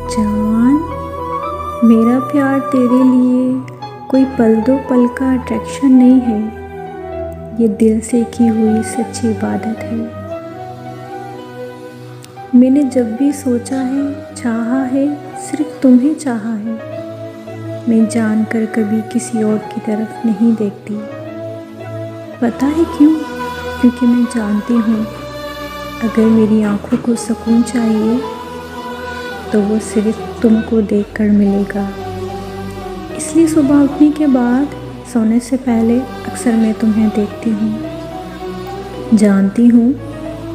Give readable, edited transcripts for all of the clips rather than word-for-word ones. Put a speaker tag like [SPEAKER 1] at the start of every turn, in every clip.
[SPEAKER 1] जान, मेरा प्यार तेरे लिए कोई पल दो पल का अट्रैक्शन नहीं है, ये दिल से की हुई सच्ची इबादत है। मैंने जब भी सोचा है, चाहा है, सिर्फ तुम्हें चाहा है। मैं जानकर कभी किसी और की तरफ नहीं देखती। पता है क्यों? क्योंकि मैं जानती हूँ अगर मेरी आँखों को सुकून चाहिए तो वो सिर्फ तुमको देखकर मिलेगा। इसलिए सुबह उठने के बाद सोने से पहले अक्सर मैं तुम्हें देखती हूँ। जानती हूँ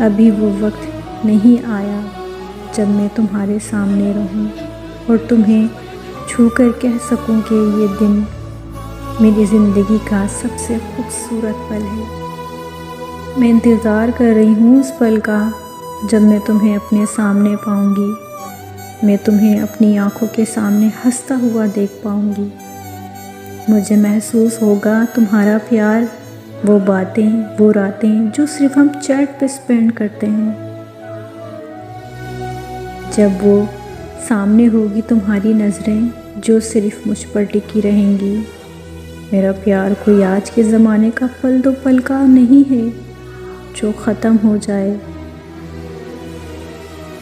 [SPEAKER 1] अभी वो वक्त नहीं आया जब मैं तुम्हारे सामने रहूँ और तुम्हें छू कर कह सकूँ कि ये दिन मेरी ज़िंदगी का सबसे खूबसूरत पल है। मैं इंतज़ार कर रही हूँ उस पल का जब मैं तुम्हें अपने सामने पाऊँगी। मैं तुम्हें अपनी आँखों के सामने हंसता हुआ देख पाऊँगी। मुझे महसूस होगा तुम्हारा प्यार, वो बातें, वो रातें जो सिर्फ हम चैट पे स्पेंड करते हैं। जब वो सामने होगी तुम्हारी नज़रें जो सिर्फ मुझ पर टिकी रहेंगी। मेरा प्यार कोई आज के ज़माने का पल दो पल का नहीं है जो ख़त्म हो जाए।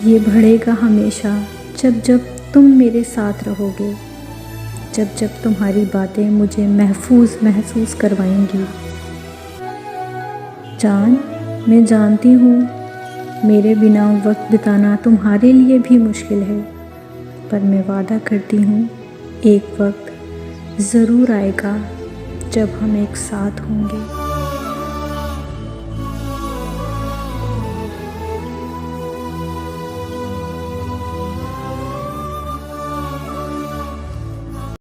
[SPEAKER 1] ये बढ़ेगा हमेशा जब जब तुम मेरे साथ रहोगे, जब जब तुम्हारी बातें मुझे महसूस करवाएंगी। जान, मैं जानती हूँ मेरे बिना वक्त बिताना तुम्हारे लिए भी मुश्किल है, पर मैं वादा करती हूँ एक वक्त ज़रूर आएगा जब हम एक साथ होंगे।